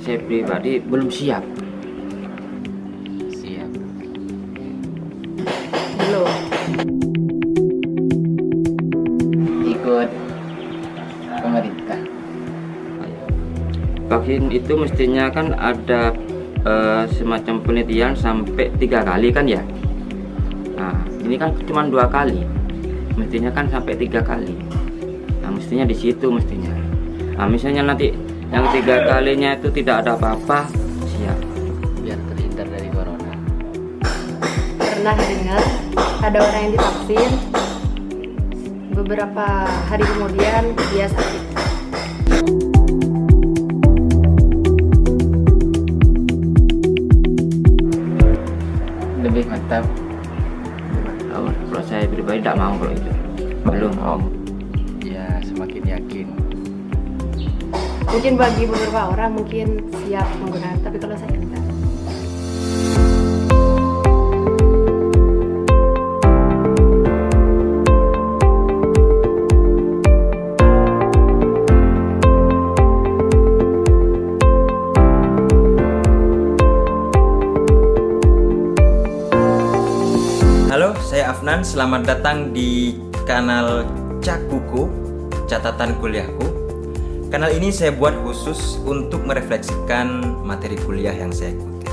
saya pribadi belum siap. Siap. Belum. Ikut pemerintah. Vaksin itu mestinya kan ada semacam penelitian sampai 3 kali kan ya. Nah, ini kan cuma 2 kali. Mestinya kan sampai 3 kali. Nah, mestinya di situ mestinya. Nah, misalnya nanti yang 3 kalinya itu tidak ada apa-apa, siap. Biar terhindar dari corona. Pernah dengar ada orang yang divaksin, beberapa hari kemudian dia sakit. Lebih mantap. Kalau saya pribadi tidak mau kalau itu. Belum mau. Ya, semakin yakin. Mungkin bagi beberapa orang mungkin siap menggunakan, tapi kalau saya tidak. Halo, saya Afnan. Selamat datang di kanal Cak Buku, Catatan Kuliahku. Kanal ini saya buat khusus untuk merefleksikan materi kuliah yang saya ikuti.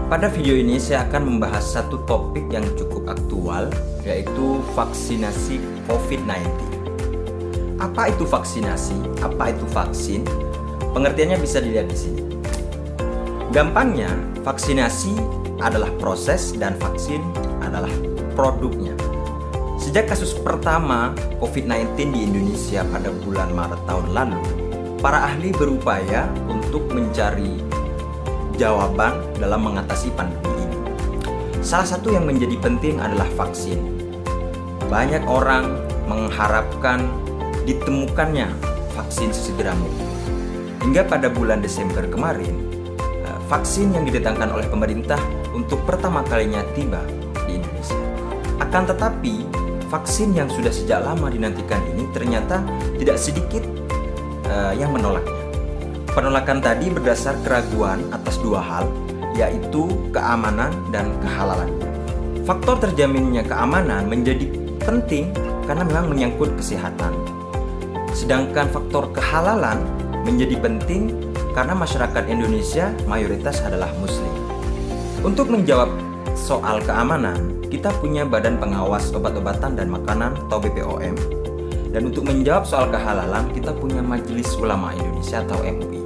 Pada video ini saya akan membahas satu topik yang cukup aktual, yaitu vaksinasi COVID-19. Apa itu vaksinasi? Apa itu vaksin? Pengertiannya bisa dilihat di sini. Gampangnya, vaksinasi adalah proses dan vaksin adalah produknya. Sejak kasus pertama COVID-19 di Indonesia pada bulan Maret tahun lalu, para ahli berupaya untuk mencari jawaban dalam mengatasi pandemi ini. Salah satu yang menjadi penting adalah vaksin. Banyak orang mengharapkan ditemukannya vaksin sesegera mungkin. Hingga pada bulan Desember kemarin, vaksin yang didatangkan oleh pemerintah untuk pertama kalinya tiba di Indonesia. Akan tetapi, vaksin yang sudah sejak lama dinantikan ini ternyata tidak sedikit yang menolaknya. Penolakan tadi berdasar keraguan atas 2 hal, yaitu keamanan dan kehalalan. Faktor terjaminnya keamanan menjadi penting karena memang menyangkut kesehatan. Sedangkan faktor kehalalan menjadi penting karena masyarakat Indonesia mayoritas adalah Muslim. Untuk menjawab soal keamanan, kita punya Badan Pengawas Obat-obatan dan Makanan atau BPOM. Dan untuk menjawab soal kehalalan, kita punya Majelis Ulama Indonesia atau MUI.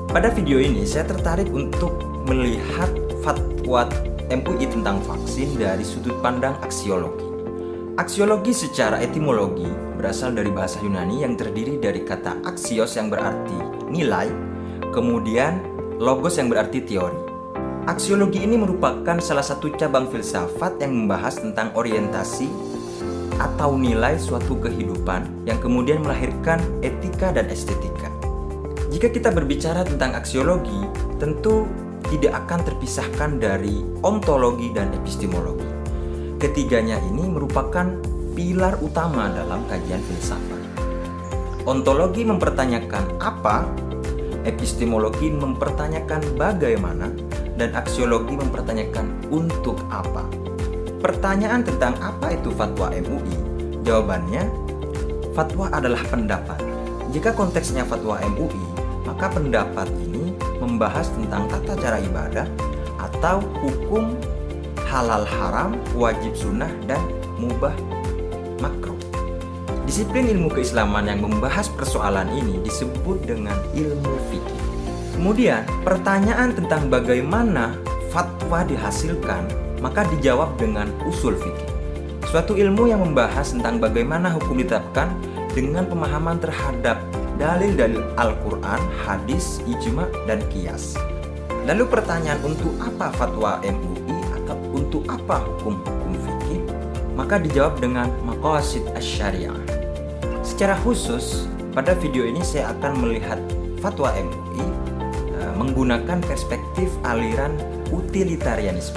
Pada video ini saya tertarik untuk melihat fatwa MUI tentang vaksin dari sudut pandang aksiologi. Aksiologi secara etimologi berasal dari bahasa Yunani yang terdiri dari kata aksios yang berarti nilai, kemudian logos yang berarti teori. Aksiologi ini merupakan salah satu cabang filsafat yang membahas tentang orientasi atau nilai suatu kehidupan yang kemudian melahirkan etika dan estetika. Jika kita berbicara tentang aksiologi, tentu tidak akan terpisahkan dari ontologi dan epistemologi. Ketiganya ini merupakan pilar utama dalam kajian filsafat. Ontologi mempertanyakan apa, epistemologi mempertanyakan bagaimana, dan aksiologi mempertanyakan untuk apa. Pertanyaan tentang apa itu fatwa MUI? Jawabannya, fatwa adalah pendapat. Jika konteksnya fatwa MUI, maka pendapat ini membahas tentang tata cara ibadah atau hukum halal haram, wajib sunnah, dan mubah makruh. Disiplin ilmu keislaman yang membahas persoalan ini disebut dengan ilmu fikih. Kemudian, pertanyaan tentang bagaimana fatwa dihasilkan, maka dijawab dengan usul fikih. Suatu ilmu yang membahas tentang bagaimana hukum ditetapkan dengan pemahaman terhadap dalil-dalil Al-Quran, hadis, ijma, dan qiyas. Lalu pertanyaan untuk apa fatwa MUI atau untuk apa hukum-hukum fikih, maka dijawab dengan maqasid asy-syariah. Secara khusus, pada video ini saya akan melihat fatwa MUI menggunakan perspektif aliran utilitarianisme.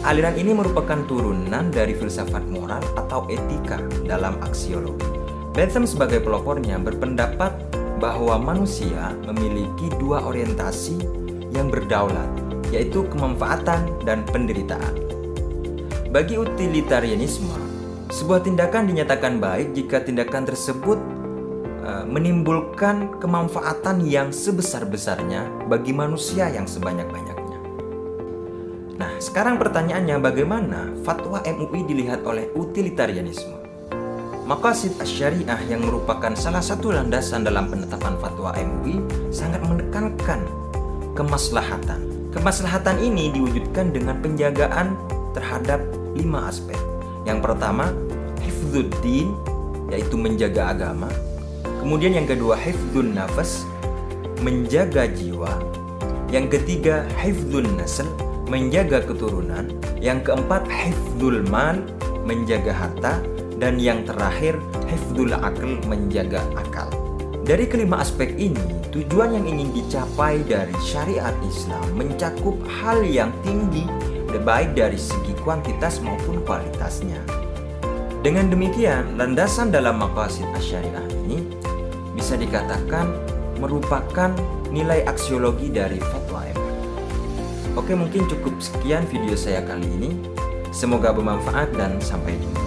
Aliran ini merupakan turunan dari filsafat moral atau etika dalam aksiologi. Bentham sebagai pelopornya berpendapat bahwa manusia memiliki dua orientasi yang berdaulat, yaitu kemanfaatan dan penderitaan. Bagi utilitarianisme, sebuah tindakan dinyatakan baik jika tindakan tersebut menimbulkan kemanfaatan yang sebesar-besarnya bagi manusia yang sebanyak-banyaknya. Nah, sekarang pertanyaannya, bagaimana fatwa MUI dilihat oleh utilitarianisme? Maqasid Asy-Syariah yang merupakan salah satu landasan dalam penetapan fatwa MUI sangat menekankan kemaslahatan. Kemaslahatan ini diwujudkan dengan penjagaan terhadap 5 aspek. Yang pertama, hifdzuddin, yaitu menjaga agama. Kemudian yang kedua, hifdzun nafas, menjaga jiwa. Yang ketiga, hifdzun nasl, menjaga keturunan. Yang keempat, hifdzul mal, menjaga harta. Dan yang terakhir, hifdzul aql, menjaga akal. Dari kelima aspek ini, tujuan yang ingin dicapai dari syariat Islam mencakup hal yang tinggi, baik dari segi kuantitas maupun kualitasnya. Dengan demikian, landasan dalam maqasid asy-syariah ini bisa dikatakan merupakan nilai aksiologi dari fatwa MUI. Oke, mungkin cukup sekian video saya kali ini. Semoga bermanfaat dan sampai jumpa.